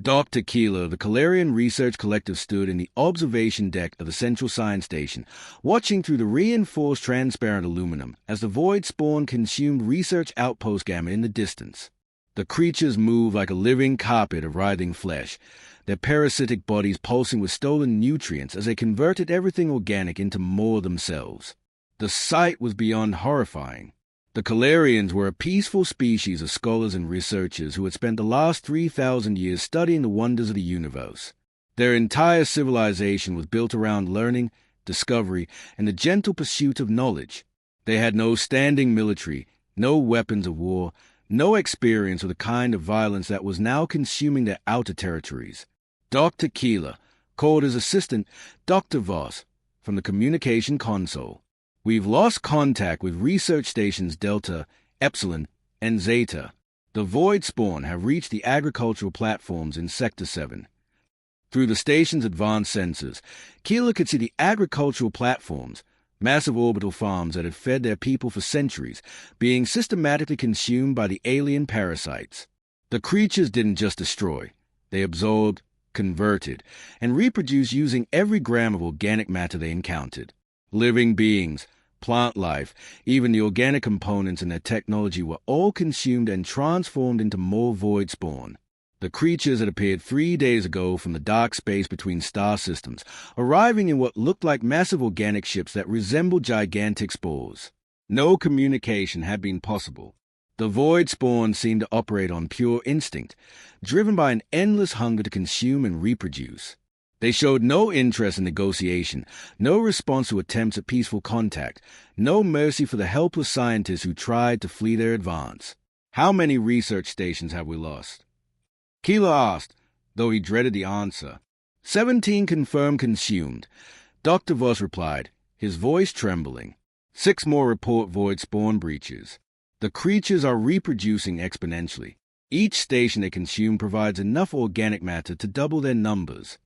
Dr. Keeler, the Calarian Research Collective, stood in the observation deck of the Central Science Station, watching through the reinforced transparent aluminum as the void spawn consumed Research Outpost Gamma in the distance. The creatures moved like a living carpet of writhing flesh, their parasitic bodies pulsing with stolen nutrients as they converted everything organic into more themselves. The sight was beyond horrifying. The Calarians were a peaceful species of scholars and researchers who had spent the last 3,000 years studying the wonders of the universe. Their entire civilization was built around learning, discovery, and the gentle pursuit of knowledge. They had no standing military, no weapons of war, no experience with the kind of violence that was now consuming their outer territories. Dr. Keeler called his assistant, Dr. Voss, from the communication console. "We've lost contact with research stations Delta, Epsilon, and Zeta. The void spawn have reached the agricultural platforms in Sector 7. Through the station's advanced sensors, Keeler could see the agricultural platforms, massive orbital farms that had fed their people for centuries, being systematically consumed by the alien parasites. The creatures didn't just destroy. They absorbed, converted, and reproduced using every gram of organic matter they encountered. Living beings, plant life, even the organic components in their technology were all consumed and transformed into more void spawn. The creatures had appeared 3 days ago from the dark space between star systems, arriving in what looked like massive organic ships that resembled gigantic spores. No communication had been possible. The void spawn seemed to operate on pure instinct, driven by an endless hunger to consume and reproduce. They showed no interest in negotiation, no response to attempts at peaceful contact, no mercy for the helpless scientists who tried to flee their advance. "How many research stations have we lost?" Keeler asked, though he dreaded the answer. 17 confirmed consumed. Dr. Voss replied, his voice trembling. 6 more report void spawn breaches. The creatures are reproducing exponentially. Each station they consume provides enough organic matter to double their numbers.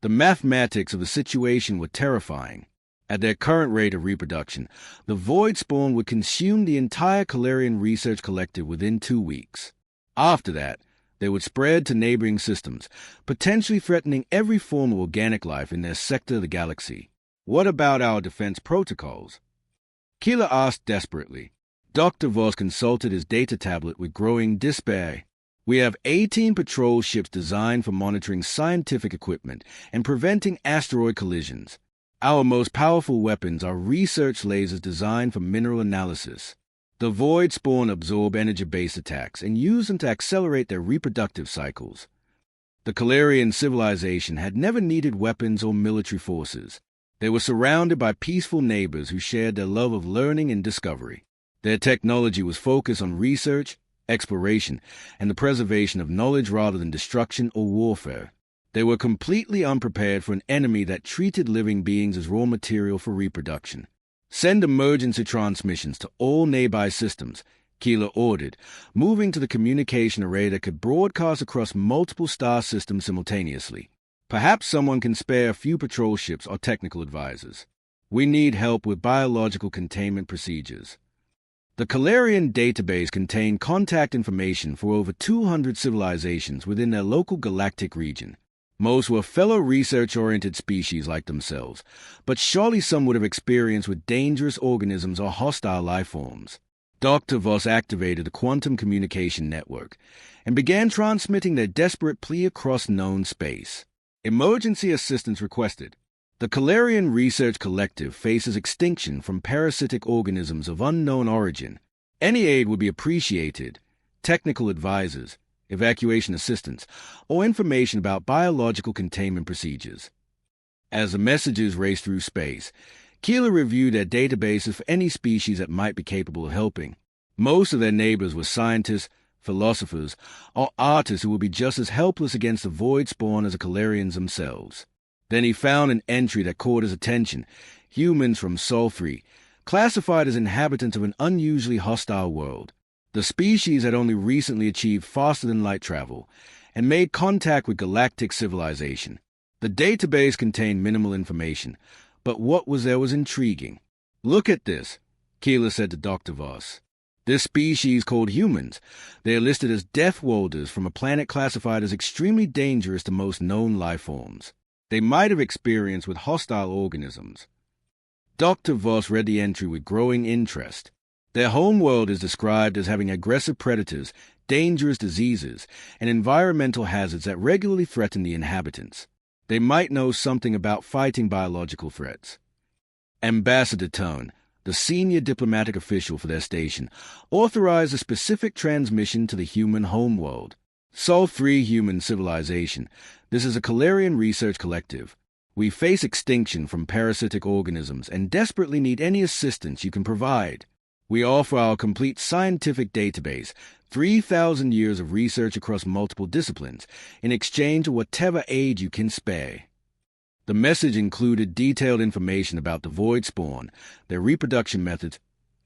The mathematics of the situation were terrifying. At their current rate of reproduction, the void spawn would consume the entire Calarian Research Collective within 2 weeks. After that, they would spread to neighboring systems, potentially threatening every form of organic life in their sector of the galaxy. What about our defense protocols? Keeler asked desperately. Dr. Voss consulted his data tablet with growing despair. "We have 18 patrol ships designed for monitoring scientific equipment and preventing asteroid collisions. Our most powerful weapons are research lasers designed for mineral analysis. The void spawn absorb energy-based attacks and use them to accelerate their reproductive cycles." The Calarian civilization had never needed weapons or military forces. They were surrounded by peaceful neighbors who shared their love of learning and discovery. Their technology was focused on research, exploration, and the preservation of knowledge rather than destruction or warfare. They were completely unprepared for an enemy that treated living beings as raw material for reproduction. "Send emergency transmissions to all nearby systems," Keeler ordered, moving to the communication array that could broadcast across multiple star systems simultaneously. "Perhaps someone can spare a few patrol ships or technical advisors. We need help with biological containment procedures." The Calarian database contained contact information for over 200 civilizations within their local galactic region. Most were fellow research-oriented species like themselves, but surely some would have experience with dangerous organisms or hostile life forms. Dr. Voss activated the quantum communication network and began transmitting their desperate plea across known space. Emergency assistance requested. The Calarian Research Collective faces extinction from parasitic organisms of unknown origin. Any aid would be appreciated. Technical advisors, evacuation assistance, or information about biological containment procedures. As the messages raced through space, Keeler reviewed their databases for any species that might be capable of helping. Most of their neighbors were scientists, philosophers, or artists who would be just as helpless against the void spawn as the Calarians themselves. Then he found an entry that caught his attention. Humans from Sol 3, classified as inhabitants of an unusually hostile world. The species had only recently achieved faster-than-light travel and made contact with galactic civilization. The database contained minimal information, but what was there was intriguing. "Look at this," Keeler said to Dr. Voss. This species, called humans, they are listed as Deathworlders from a planet classified as extremely dangerous to most known life forms. They might have experience with hostile organisms. Dr. Voss read the entry with growing interest. Their homeworld is described as having aggressive predators, dangerous diseases, and environmental hazards that regularly threaten the inhabitants. They might know something about fighting biological threats. Ambassador Tone, the senior diplomatic official for their station, authorized a specific transmission to the human homeworld. Sol 3 Human Civilization. This is a Calarian research collective. We face extinction from parasitic organisms and desperately need any assistance you can provide. We offer our complete scientific database, 3,000 years of research across multiple disciplines, in exchange for whatever aid you can spare. The message included detailed information about the void spawn, their reproduction methods,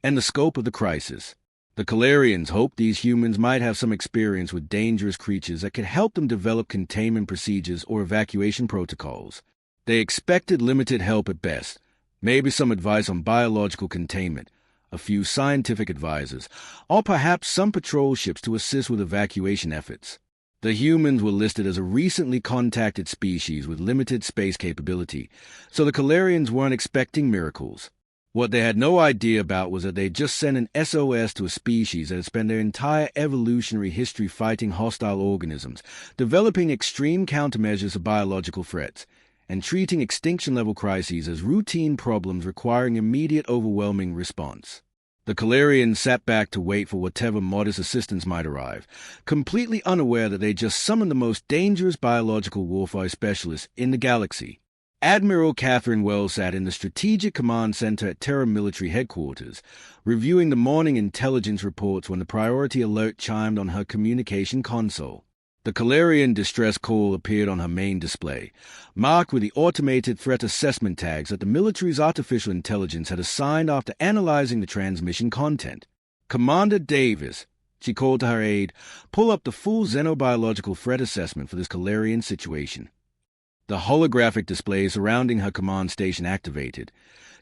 and the scope of the crisis. The Calarians hoped these humans might have some experience with dangerous creatures that could help them develop containment procedures or evacuation protocols. They expected limited help at best, maybe some advice on biological containment, a few scientific advisors, or perhaps some patrol ships to assist with evacuation efforts. The humans were listed as a recently contacted species with limited space capability, so the Calarians weren't expecting miracles. What they had no idea about was that they'd just sent an SOS to a species that had spent their entire evolutionary history fighting hostile organisms, developing extreme countermeasures to biological threats, and treating extinction-level crises as routine problems requiring immediate overwhelming response. The Calarians sat back to wait for whatever modest assistance might arrive, completely unaware that they just summoned the most dangerous biological warfare specialist in the galaxy. Admiral Catherine Wells sat in the Strategic Command Center at Terra Military Headquarters, reviewing the morning intelligence reports when the priority alert chimed on her communication console. The Calarian distress call appeared on her main display, marked with the automated threat assessment tags that the military's artificial intelligence had assigned after analyzing the transmission content. "Commander Davis," she called to her aide, "pull up the full xenobiological threat assessment for this Calarian situation." The holographic display surrounding her command station activated,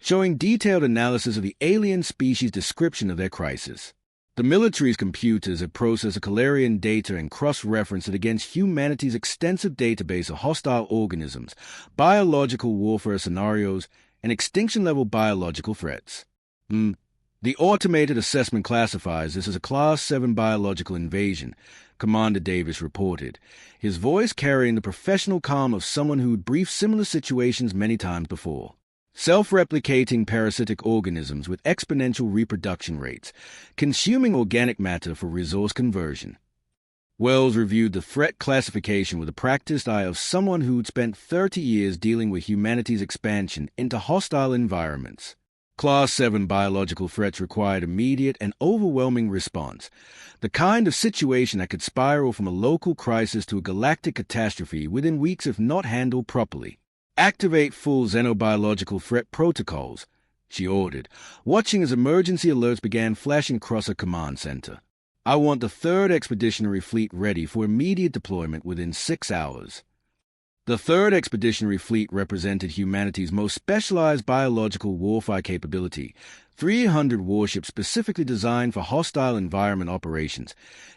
showing detailed analysis of the alien species' description of their crisis. The military's computers had processed the Calarian data and cross-referenced it against humanity's extensive database of hostile organisms, biological warfare scenarios, and extinction-level biological threats. The automated assessment classifies this as a Class 7 biological invasion, Commander Davis reported, his voice carrying the professional calm of someone who had briefed similar situations many times before. Self-replicating parasitic organisms with exponential reproduction rates, consuming organic matter for resource conversion. Wells reviewed the threat classification with the practiced eye of someone who'd spent 30 years dealing with humanity's expansion into hostile environments. Class 7 biological threats required immediate and overwhelming response, the kind of situation that could spiral from a local crisis to a galactic catastrophe within weeks if not handled properly. "Activate full xenobiological threat protocols," she ordered, watching as emergency alerts began flashing across her command center. "I want the 3rd Expeditionary Fleet ready for immediate deployment within 6 hours." The 3rd Expeditionary Fleet represented humanity's most specialized biological warfare capability, 300 warships specifically designed for hostile environment operations,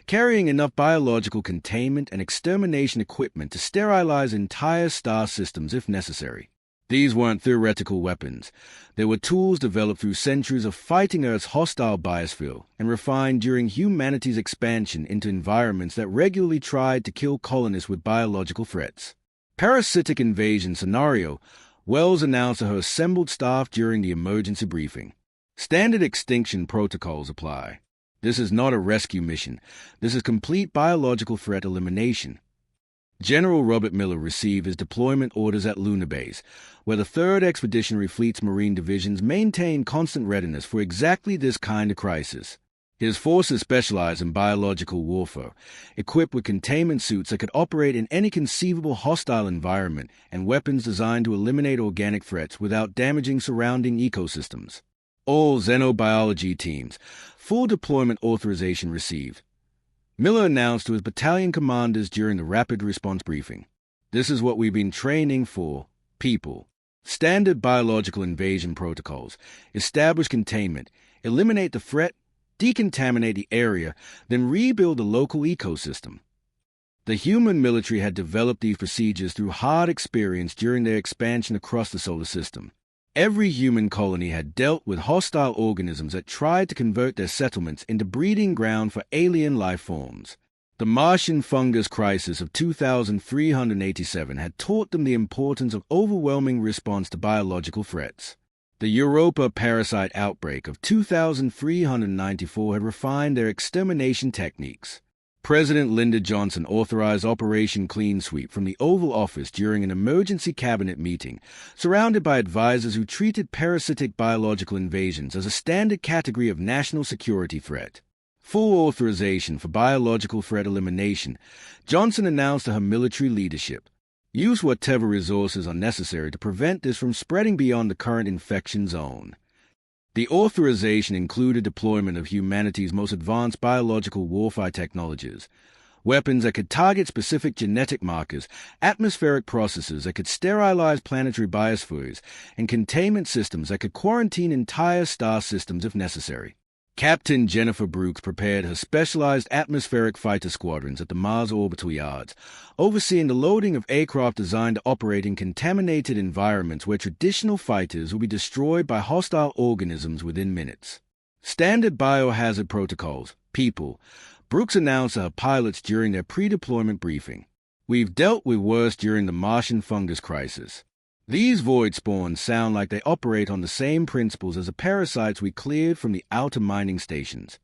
carrying enough biological containment and extermination equipment to sterilize entire star systems if necessary. These weren't theoretical weapons. They were tools developed through centuries of fighting Earth's hostile biosphere and refined during humanity's expansion into environments that regularly tried to kill colonists with biological threats. Parasitic invasion scenario, Wells announced to her assembled staff during the emergency briefing. Standard extinction protocols apply. This is not a rescue mission. This is complete biological threat elimination. General Robert Miller received his deployment orders at Lunar Base, where the 3rd Expeditionary Fleet's Marine divisions maintained constant readiness for exactly this kind of crisis. His forces specialized in biological warfare, equipped with containment suits that could operate in any conceivable hostile environment and weapons designed to eliminate organic threats without damaging surrounding ecosystems. All xenobiology teams, full deployment authorization received. Miller announced to his battalion commanders during the rapid response briefing. "This is what we've been training for, people. Standard biological invasion protocols. Establish containment. Eliminate the threat. decontaminate the area, then rebuild the local ecosystem. The human military had developed these procedures through hard experience during their expansion across the solar system. Every human colony had dealt with hostile organisms that tried to convert their settlements into breeding ground for alien life forms. The Martian fungus crisis of 2387 had taught them the importance of overwhelming response to biological threats. The Europa parasite outbreak of 2394 had refined their extermination techniques. President Lyndon Johnson authorized Operation Clean Sweep from the Oval Office during an emergency cabinet meeting, surrounded by advisors who treated parasitic biological invasions as a standard category of national security threat. Full authorization for biological threat elimination, Johnson announced to her military leadership, use whatever resources are necessary to prevent this from spreading beyond the current infection zone. The authorization included deployment of humanity's most advanced biological warfare technologies, weapons that could target specific genetic markers, atmospheric processes that could sterilize planetary biospheres, and containment systems that could quarantine entire star systems if necessary. Captain Jennifer Brooks prepared her specialized atmospheric fighter squadrons at the Mars Orbital Yards, overseeing the loading of aircraft designed to operate in contaminated environments where traditional fighters would be destroyed by hostile organisms within minutes. Standard biohazard protocols, people, Brooks announced to her pilots during their pre-deployment briefing. We've dealt with worse during the Martian fungus crisis. These void spawns sound like they operate on the same principles as the parasites we cleared from the outer mining stations.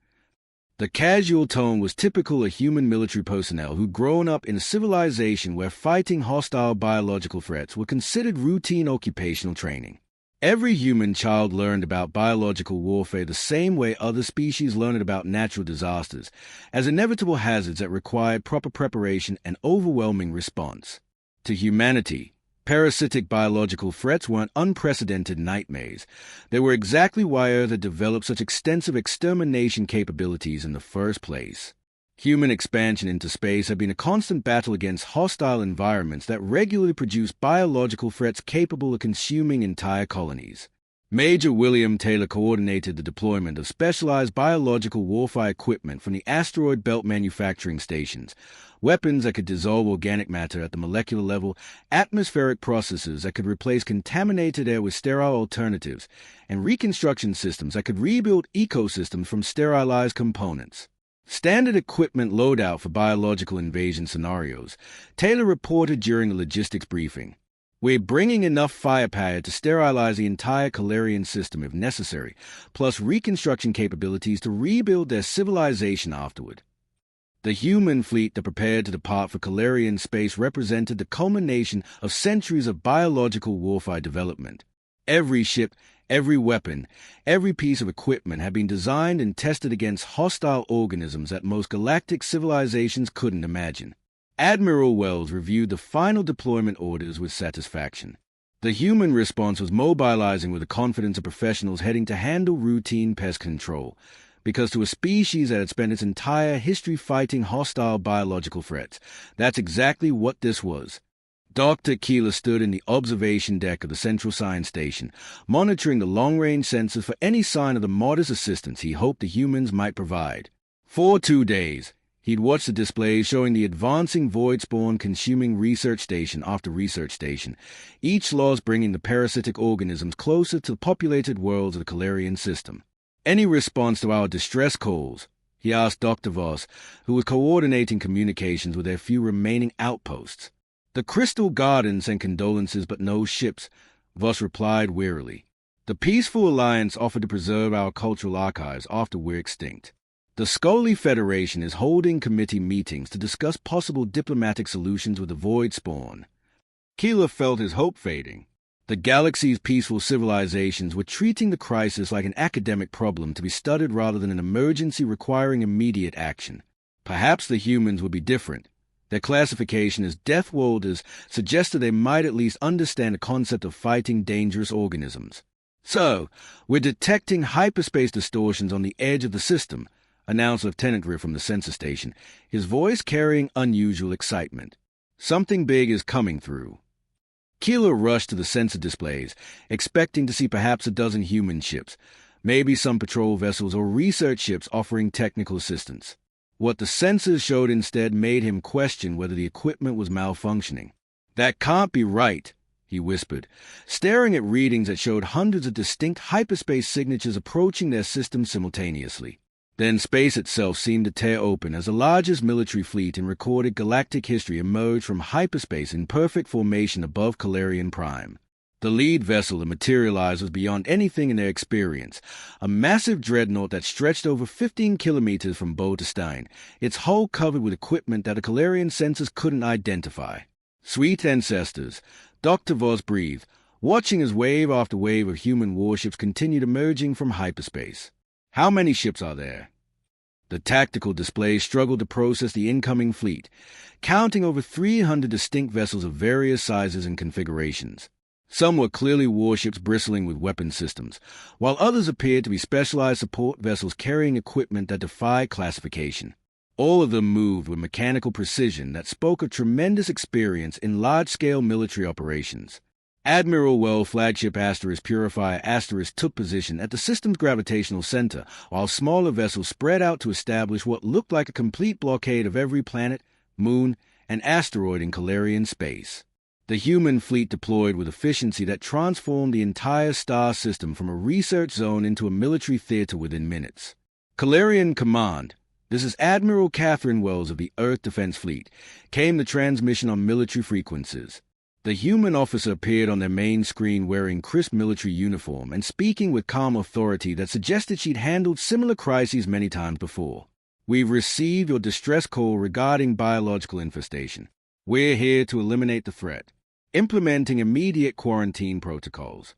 The casual tone was typical of human military personnel who'd grown up in a civilization where fighting hostile biological threats were considered routine occupational training. Every human child learned about biological warfare the same way other species learned about natural disasters, as inevitable hazards that required proper preparation and overwhelming response. To humanity, parasitic biological threats weren't unprecedented nightmares. They were exactly why Earth had developed such extensive extermination capabilities in the first place. Human expansion into space had been a constant battle against hostile environments that regularly produced biological threats capable of consuming entire colonies. Major William Taylor coordinated the deployment of specialized biological warfare equipment from the asteroid belt manufacturing stations, weapons that could dissolve organic matter at the molecular level, atmospheric processes that could replace contaminated air with sterile alternatives, and reconstruction systems that could rebuild ecosystems from sterilized components. Standard equipment loadout for biological invasion scenarios, Taylor reported during a logistics briefing. We're bringing enough firepower to sterilize the entire Calarian system if necessary, plus reconstruction capabilities to rebuild their civilization afterward. The human fleet that prepared to depart for Calarian space represented the culmination of centuries of biological warfare development. Every ship, every weapon, every piece of equipment had been designed and tested against hostile organisms that most galactic civilizations couldn't imagine. Admiral Wells reviewed the final deployment orders with satisfaction. The human response was mobilizing with the confidence of professionals heading to handle routine pest control, because to a species that had spent its entire history fighting hostile biological threats, that's exactly what this was. Dr. Keeler stood in the observation deck of the Central Science Station, monitoring the long-range sensors for any sign of the modest assistance he hoped the humans might provide. For 2 days, he'd watched the displays showing the advancing void spawn consuming research station after research station, each loss bringing the parasitic organisms closer to the populated worlds of the Calarian system. Any response to our distress calls? He asked Dr. Voss, who was coordinating communications with their few remaining outposts. The Crystal Garden sent condolences but no ships, Voss replied wearily. The Peaceful Alliance offered to preserve our cultural archives after we're extinct. The Scully Federation is holding committee meetings to discuss possible diplomatic solutions with the void spawn. Keeler felt his hope fading. The galaxy's peaceful civilizations were treating the crisis like an academic problem to be studied rather than an emergency requiring immediate action. Perhaps the humans would be different. Their classification as Deathworlders suggested they might at least understand the concept of fighting dangerous organisms. So, we're detecting hyperspace distortions on the edge of the system, announced Lieutenant Riff from the sensor station, his voice carrying unusual excitement. Something big is coming through. Keeler rushed to the sensor displays, expecting to see perhaps a dozen human ships, maybe some patrol vessels or research ships offering technical assistance. What the sensors showed instead made him question whether the equipment was malfunctioning. "That can't be right," he whispered, staring at readings that showed hundreds of distinct hyperspace signatures approaching their system simultaneously. Then space itself seemed to tear open as the largest military fleet in recorded galactic history emerged from hyperspace in perfect formation above Calarian Prime. The lead vessel that materialized was beyond anything in their experience, a massive dreadnought that stretched over 15 kilometers from bow to stern, its hull covered with equipment that the Calarian sensors couldn't identify. "Sweet ancestors," Dr. Voss breathed, watching as wave after wave of human warships continued emerging from hyperspace. "How many ships are there?" The tactical display struggled to process the incoming fleet, counting over 300 distinct vessels of various sizes and configurations. Some were clearly warships bristling with weapon systems, while others appeared to be specialized support vessels carrying equipment that defied classification. All of them moved with mechanical precision that spoke of tremendous experience in large-scale military operations. Admiral Wells' flagship Asteris Purifier Asteris took position at the system's gravitational center, while smaller vessels spread out to establish what looked like a complete blockade of every planet, moon, and asteroid in Calarian space. The human fleet deployed with efficiency that transformed the entire star system from a research zone into a military theater within minutes. "Calarian Command, this is Admiral Catherine Wells of the Earth Defense Fleet," came the transmission on military frequencies. The human officer appeared on their main screen wearing crisp military uniform and speaking with calm authority that suggested she'd handled similar crises many times before. "We've received your distress call regarding biological infestation. We're here to eliminate the threat, implementing immediate quarantine protocols."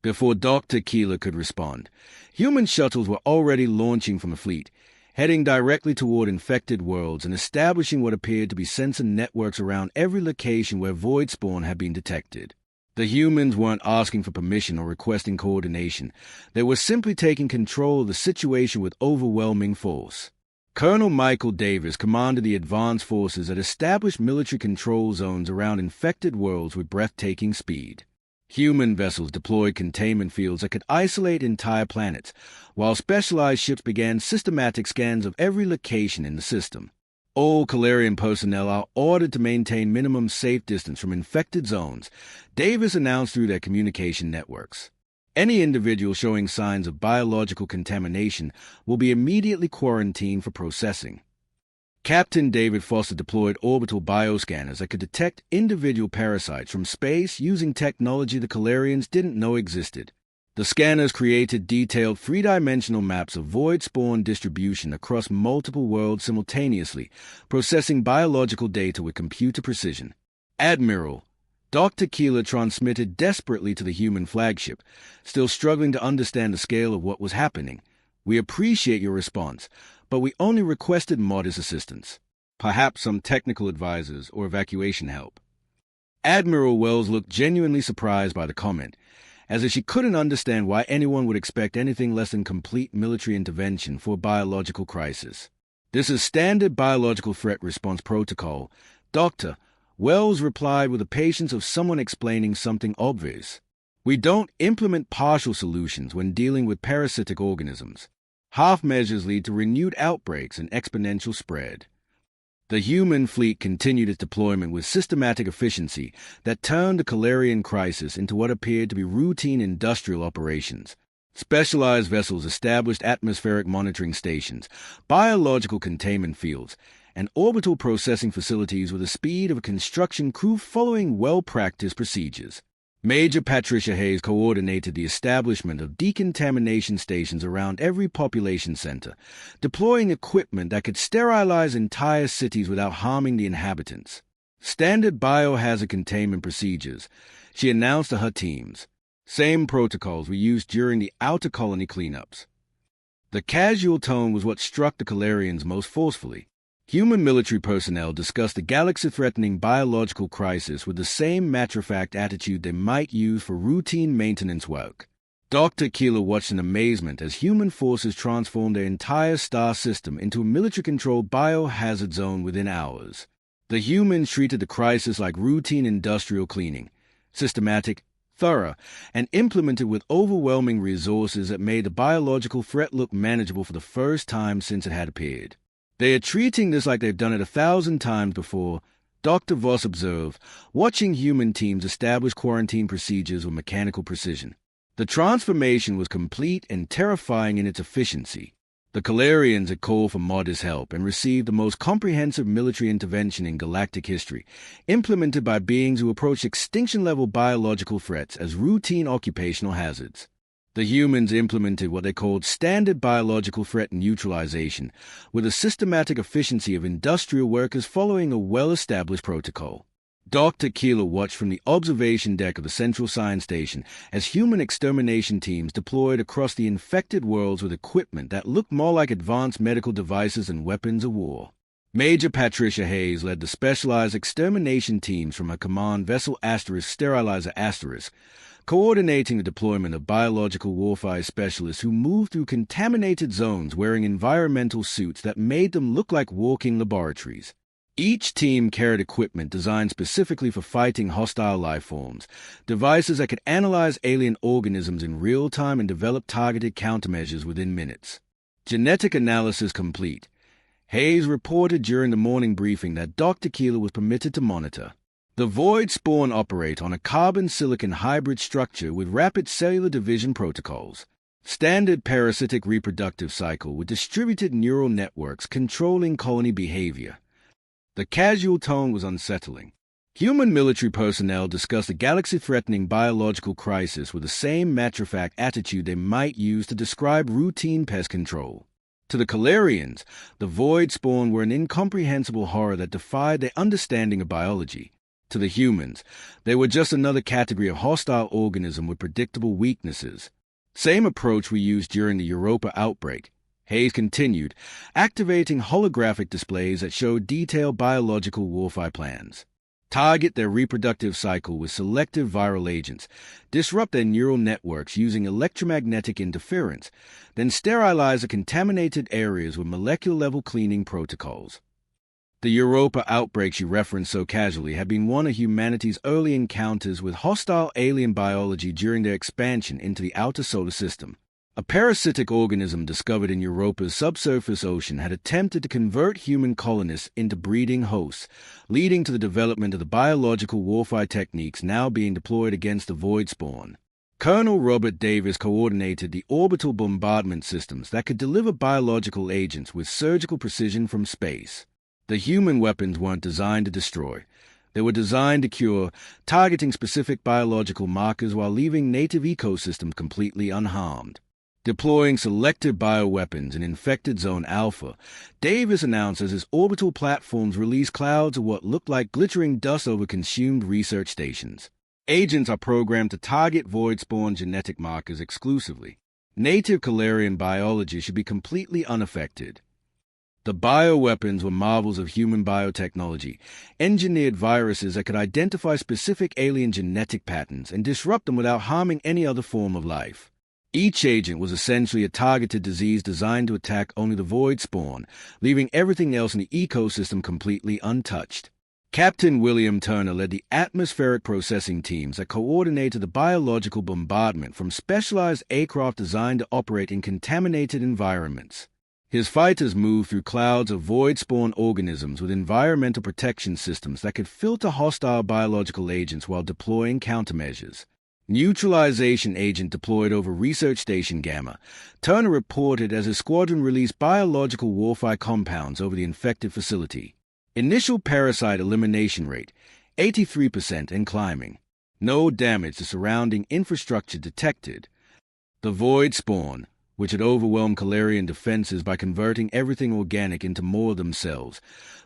Before Dr. Keeler could respond, human shuttles were already launching from the fleet, heading directly toward infected worlds and establishing what appeared to be sensor networks around every location where void spawn had been detected. The humans weren't asking for permission or requesting coordination. They were simply taking control of the situation with overwhelming force. Colonel Michael Davis commanded the advanced forces that established military control zones around infected worlds with breathtaking speed. Human vessels deployed containment fields that could isolate entire planets, while specialized ships began systematic scans of every location in the system. All Calarian personnel are ordered to maintain minimum safe distance from infected zones, Davis announced through their communication networks. Any individual showing signs of biological contamination will be immediately quarantined for processing. Captain David Foster deployed orbital bioscanners that could detect individual parasites from space using technology the Calarians didn't know existed. The scanners created detailed three-dimensional maps of void spawn distribution across multiple worlds simultaneously, processing biological data with computer precision. "Admiral," Dr. Keeler transmitted desperately to the human flagship, still struggling to understand the scale of what was happening. "We appreciate your response, but we only requested modest assistance. Perhaps some technical advisors or evacuation help." Admiral Wells looked genuinely surprised by the comment, as if she couldn't understand why anyone would expect anything less than complete military intervention for a biological crisis. "This is standard biological threat response protocol, Doctor," Wells replied with the patience of someone explaining something obvious. "We don't implement partial solutions when dealing with parasitic organisms. Half measures lead to renewed outbreaks and exponential spread." The human fleet continued its deployment with systematic efficiency that turned the Calarian crisis into what appeared to be routine industrial operations. Specialized vessels established atmospheric monitoring stations, biological containment fields, and orbital processing facilities with the speed of a construction crew following well-practiced procedures. Major Patricia Hayes coordinated the establishment of decontamination stations around every population center, deploying equipment that could sterilize entire cities without harming the inhabitants. "Standard biohazard containment procedures," she announced to her teams. "Same protocols we used during the outer colony cleanups." The casual tone was what struck the Calarians most forcefully. Human military personnel discussed the galaxy-threatening biological crisis with the same matter-of-fact attitude they might use for routine maintenance work. Dr. Keeler watched in amazement as human forces transformed their entire star system into a military-controlled biohazard zone within hours. The humans treated the crisis like routine industrial cleaning, systematic, thorough, and implemented with overwhelming resources that made the biological threat look manageable for the first time since it had appeared. They are treating this like they've done it 1,000 times before, Dr. Voss observed, watching human teams establish quarantine procedures with mechanical precision. The transformation was complete and terrifying in its efficiency. The Calarians had called for modest help and received the most comprehensive military intervention in galactic history, implemented by beings who approached extinction-level biological threats as routine occupational hazards. The humans implemented what they called standard biological threat neutralization, with a systematic efficiency of industrial workers following a well-established protocol. Dr. Keeler watched from the observation deck of the Central Science Station as human extermination teams deployed across the infected worlds with equipment that looked more like advanced medical devices and weapons of war. Major Patricia Hayes led the specialized extermination teams from her command vessel Sterilizer Asterisk, coordinating the deployment of biological warfare specialists who moved through contaminated zones wearing environmental suits that made them look like walking laboratories. Each team carried equipment designed specifically for fighting hostile life forms, devices that could analyze alien organisms in real time and develop targeted countermeasures within minutes. Genetic analysis complete. Hayes reported during the morning briefing that Dr. Keeler was permitted to monitor. The Void Spawn operate on a carbon-silicon hybrid structure with rapid cellular division protocols. Standard parasitic reproductive cycle with distributed neural networks controlling colony behavior. The casual tone was unsettling. Human military personnel discussed a galaxy-threatening biological crisis with the same matter-of-fact attitude they might use to describe routine pest control. To the Calarians, the Void Spawn were an incomprehensible horror that defied their understanding of biology. To the humans, they were just another category of hostile organism with predictable weaknesses. Same approach we used during the Europa outbreak. Hayes continued, activating holographic displays that showed detailed biological warfare plans. Target their reproductive cycle with selective viral agents, disrupt their neural networks using electromagnetic interference, then sterilize the contaminated areas with molecular-level cleaning protocols. The Europa outbreak she referenced so casually had been one of humanity's early encounters with hostile alien biology during their expansion into the outer solar system. A parasitic organism discovered in Europa's subsurface ocean had attempted to convert human colonists into breeding hosts, leading to the development of the biological warfare techniques now being deployed against the Void Spawn. Colonel Robert Davis coordinated the orbital bombardment systems that could deliver biological agents with surgical precision from space. The human weapons weren't designed to destroy. They were designed to cure, targeting specific biological markers while leaving native ecosystems completely unharmed. Deploying selective bioweapons in Infected Zone Alpha, Davis announced as his orbital platforms released clouds of what looked like glittering dust over consumed research stations. Agents are programmed to target void spawn genetic markers exclusively. Native Calarian biology should be completely unaffected. The bioweapons were marvels of human biotechnology, engineered viruses that could identify specific alien genetic patterns and disrupt them without harming any other form of life. Each agent was essentially a targeted disease designed to attack only the void spawn, leaving everything else in the ecosystem completely untouched. Captain William Turner led the atmospheric processing teams that coordinated the biological bombardment from specialized aircraft designed to operate in contaminated environments. His fighters moved through clouds of void spawn organisms with environmental protection systems that could filter hostile biological agents while deploying countermeasures. Neutralization agent deployed over Research Station Gamma, Turner reported as his squadron released biological warfare compounds over the infected facility. Initial parasite elimination rate, 83% and climbing. No damage to surrounding infrastructure detected. The void spawn, which had overwhelmed Calarian defenses by converting everything organic into more of themselves,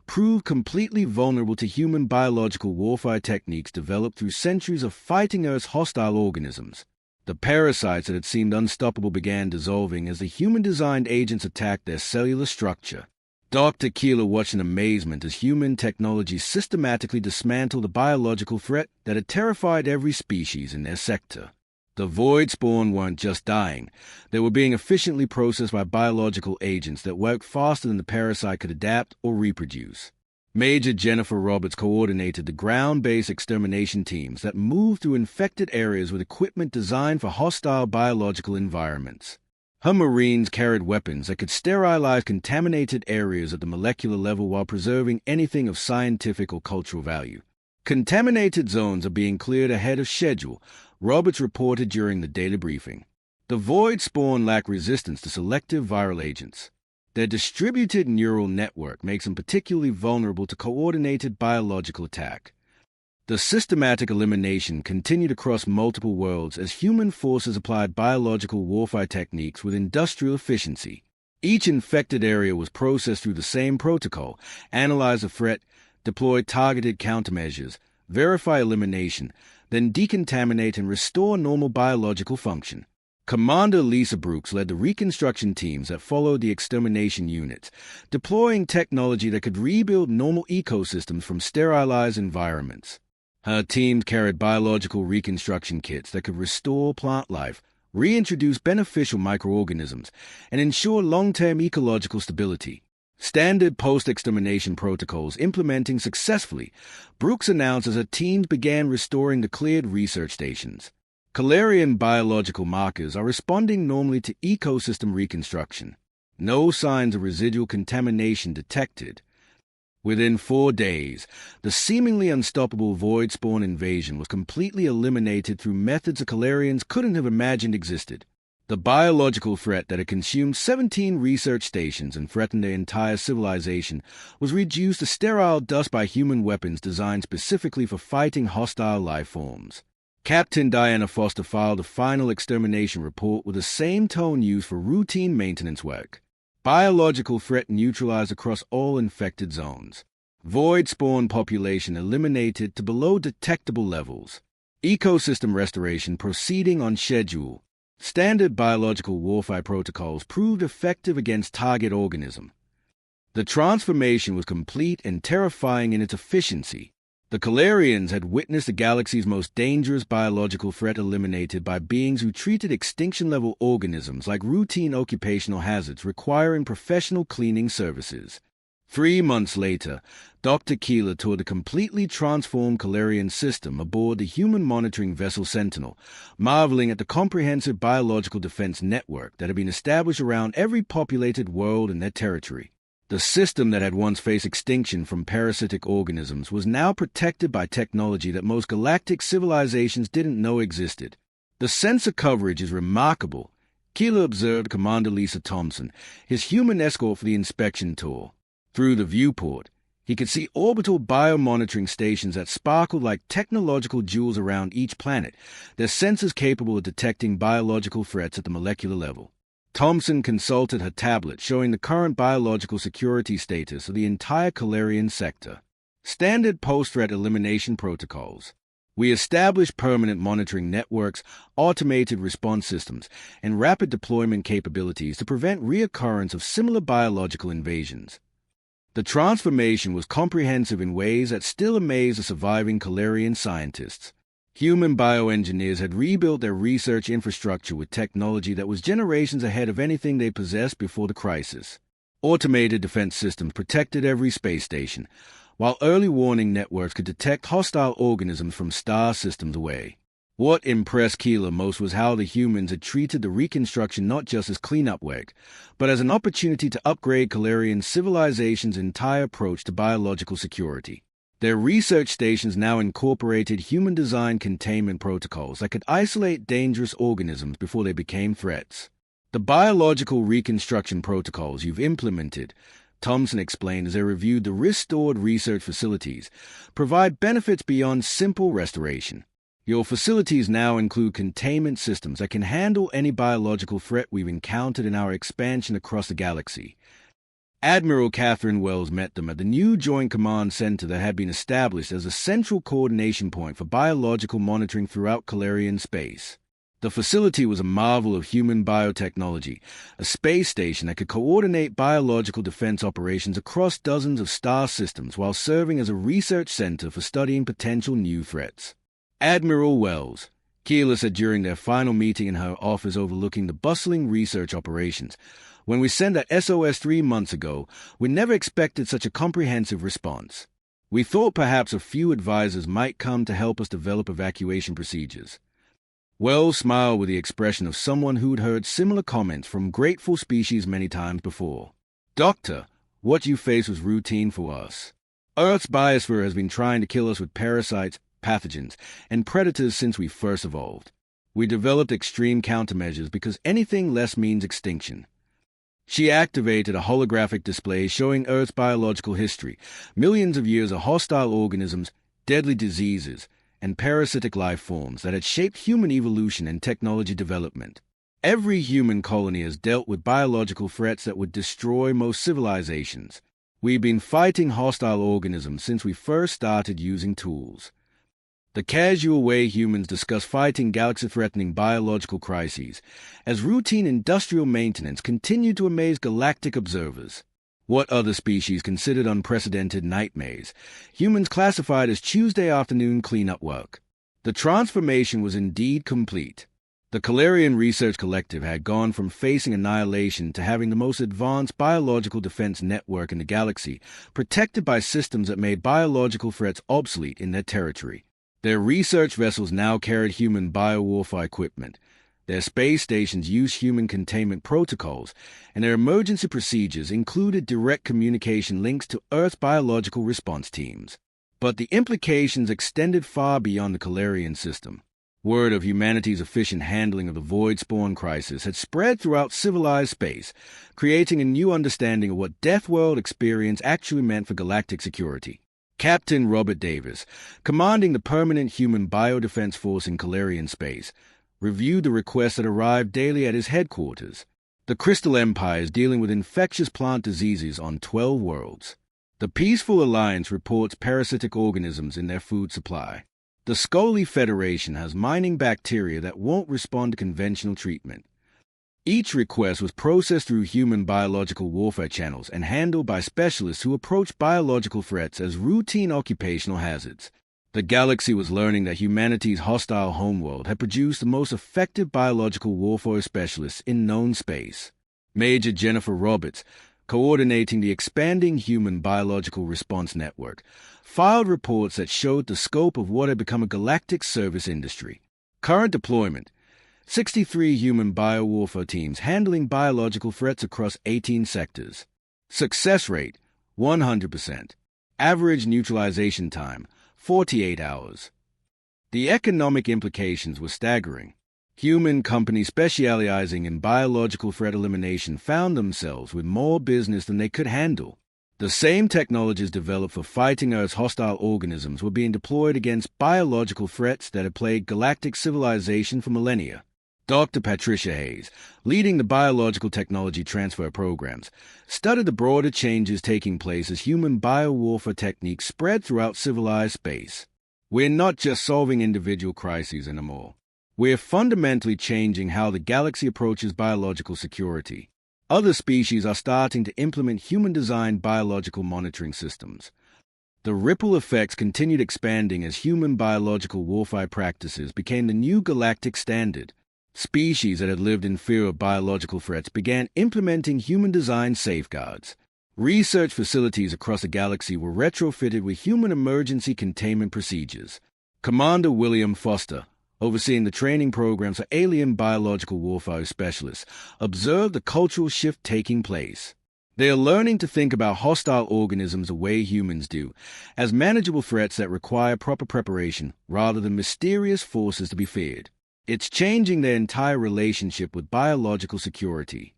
proved completely vulnerable to human biological warfare techniques developed through centuries of fighting Earth's hostile organisms. The parasites that had seemed unstoppable began dissolving as the human-designed agents attacked their cellular structure. Dr. Keeler watched in amazement as human technology systematically dismantled the biological threat that had terrified every species in their sector. The void spawn weren't just dying. They were being efficiently processed by biological agents that worked faster than the parasite could adapt or reproduce. Major Jennifer Roberts coordinated the ground-based extermination teams that moved through infected areas with equipment designed for hostile biological environments. Her Marines carried weapons that could sterilize contaminated areas at the molecular level while preserving anything of scientific or cultural value. Contaminated zones are being cleared ahead of schedule, Roberts reported during the daily briefing. The void spawn lack resistance to selective viral agents. Their distributed neural network makes them particularly vulnerable to coordinated biological attack. The systematic elimination continued across multiple worlds as human forces applied biological warfare techniques with industrial efficiency. Each infected area was processed through the same protocol, analyze the threat, deploy targeted countermeasures, verify elimination, then decontaminate and restore normal biological function. Commander Lisa Brooks led the reconstruction teams that followed the extermination units, deploying technology that could rebuild normal ecosystems from sterilized environments. Her teams carried biological reconstruction kits that could restore plant life, reintroduce beneficial microorganisms, and ensure long-term ecological stability. Standard post-extermination protocols implementing successfully, Brooks announced as her teams began restoring the cleared research stations. Calarian biological markers are responding normally to ecosystem reconstruction. No signs of residual contamination detected. Within 4 days, the seemingly unstoppable void spawn invasion was completely eliminated through methods the Calarians couldn't have imagined existed. The biological threat that had consumed 17 research stations and threatened their entire civilization was reduced to sterile dust by human weapons designed specifically for fighting hostile life forms. Captain Diana Foster filed a final extermination report with the same tone used for routine maintenance work. Biological threat neutralized across all infected zones. Void spawn population eliminated to below detectable levels. Ecosystem restoration proceeding on schedule. Standard biological warfare protocols proved effective against target organism. The transformation was complete and terrifying in its efficiency. The Calarians had witnessed the galaxy's most dangerous biological threat eliminated by beings who treated extinction-level organisms like routine occupational hazards requiring professional cleaning services. 3 months later, Dr. Keeler toured a completely transformed Calarian system aboard the human monitoring vessel Sentinel, marveling at the comprehensive biological defense network that had been established around every populated world in their territory. The system that had once faced extinction from parasitic organisms was now protected by technology that most galactic civilizations didn't know existed. The sensor coverage is remarkable, Keeler observed Commander Lisa Thompson, his human escort for the inspection tour. Through the viewport, he could see orbital biomonitoring stations that sparkled like technological jewels around each planet, their sensors capable of detecting biological threats at the molecular level. Thompson consulted her tablet showing the current biological security status of the entire Calarian sector. Standard post-threat elimination protocols. We established permanent monitoring networks, automated response systems, and rapid deployment capabilities to prevent reoccurrence of similar biological invasions. The transformation was comprehensive in ways that still amaze the surviving Calarian scientists. Human bioengineers had rebuilt their research infrastructure with technology that was generations ahead of anything they possessed before the crisis. Automated defense systems protected every space station, while early warning networks could detect hostile organisms from star systems away. What impressed Keeler most was how the humans had treated the reconstruction not just as cleanup work, but as an opportunity to upgrade Calarian civilization's entire approach to biological security. Their research stations now incorporated human-designed containment protocols that could isolate dangerous organisms before they became threats. The biological reconstruction protocols you've implemented, Thompson explained as they reviewed the restored research facilities, provide benefits beyond simple restoration. Your facilities now include containment systems that can handle any biological threat we've encountered in our expansion across the galaxy. Admiral Catherine Wells met them at the new Joint Command Center that had been established as a central coordination point for biological monitoring throughout Calarian space. The facility was a marvel of human biotechnology, a space station that could coordinate biological defense operations across dozens of star systems while serving as a research center for studying potential new threats. Admiral Wells, Keeler said during their final meeting in her office overlooking the bustling research operations, When we sent that SOS 3 months ago, we never expected such a comprehensive response. We thought perhaps a few advisors might come to help us develop evacuation procedures. Wells smiled with the expression of someone who'd heard similar comments from grateful species many times before. Doctor, what you face was routine for us. Earth's biosphere has been trying to kill us with parasites, pathogens, and predators since we first evolved. We developed extreme countermeasures because anything less means extinction. She activated a holographic display showing Earth's biological history, millions of years of hostile organisms, deadly diseases, and parasitic life forms that had shaped human evolution and technology development. Every human colony has dealt with biological threats that would destroy most civilizations. We've been fighting hostile organisms since we first started using tools. The casual way humans discuss fighting galaxy-threatening biological crises, as routine industrial maintenance continued to amaze galactic observers. What other species considered unprecedented nightmares, humans classified as Tuesday afternoon cleanup work. The transformation was indeed complete. The Calarian Research Collective had gone from facing annihilation to having the most advanced biological defense network in the galaxy, protected by systems that made biological threats obsolete in their territory. Their research vessels now carried human biowarfare equipment. Their space stations used human containment protocols, and their emergency procedures included direct communication links to Earth's biological response teams. But the implications extended far beyond the Calarian system. Word of humanity's efficient handling of the void spawn crisis had spread throughout civilized space, creating a new understanding of what Deathworld experience actually meant for galactic security. Captain Robert Davis, commanding the permanent human biodefense force in Calarian space, reviewed the requests that arrived daily at his headquarters. The Crystal Empire is dealing with infectious plant diseases on 12 worlds. The Peaceful Alliance reports parasitic organisms in their food supply. The Scully Federation has mining bacteria that won't respond to conventional treatment. Each request was processed through human biological warfare channels and handled by specialists who approach biological threats as routine occupational hazards. The galaxy was learning that humanity's hostile homeworld had produced the most effective biological warfare specialists in known space. Major Jennifer Roberts, coordinating the expanding human biological response network, filed reports that showed the scope of what had become a galactic service industry. Current deployment: 63 human biowarfare teams handling biological threats across 18 sectors. Success rate: 100%. Average neutralization time: 48 hours. The economic implications were staggering. Human companies specializing in biological threat elimination found themselves with more business than they could handle. The same technologies developed for fighting Earth's hostile organisms were being deployed against biological threats that had plagued galactic civilization for millennia. Dr. Patricia Hayes, leading the biological technology transfer programs, studied the broader changes taking place as human biowarfare techniques spread throughout civilized space. We're not just solving individual crises anymore. We're fundamentally changing how the galaxy approaches biological security. Other species are starting to implement human-designed biological monitoring systems. The ripple effects continued expanding as human biological warfare practices became the new galactic standard. Species that had lived in fear of biological threats began implementing human-designed safeguards. Research facilities across the galaxy were retrofitted with human emergency containment procedures. Commander William Foster, overseeing the training programs for alien biological warfare specialists, observed the cultural shift taking place. They are learning to think about hostile organisms the way humans do, as manageable threats that require proper preparation rather than mysterious forces to be feared. It's changing their entire relationship with biological security.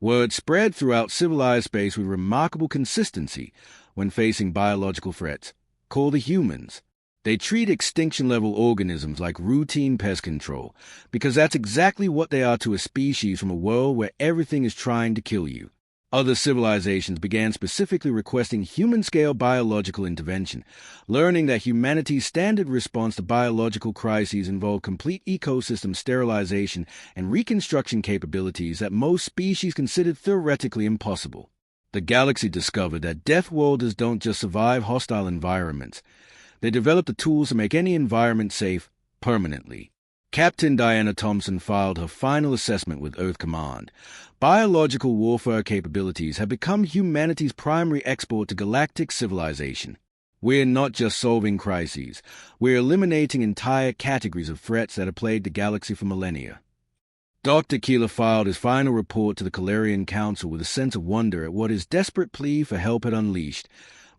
Word spread throughout civilized space with remarkable consistency when facing biological threats. Call the humans. They treat extinction-level organisms like routine pest control, because that's exactly what they are to a species from a world where everything is trying to kill you. Other civilizations began specifically requesting human-scale biological intervention, learning that humanity's standard response to biological crises involved complete ecosystem sterilization and reconstruction capabilities that most species considered theoretically impossible. The galaxy discovered that Deathworlders don't just survive hostile environments. They develop the tools to make any environment safe permanently. Captain Diana Thompson filed her final assessment with Earth Command. Biological warfare capabilities have become humanity's primary export to galactic civilization. We're not just solving crises, we're eliminating entire categories of threats that have plagued the galaxy for millennia. Dr. Keeler filed his final report to the Calarian Council with a sense of wonder at what his desperate plea for help had unleashed.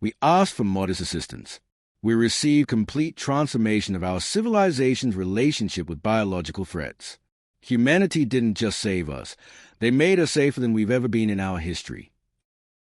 We asked for modest assistance. We received complete transformation of our civilization's relationship with biological threats. Humanity didn't just save us. They made us safer than we've ever been in our history.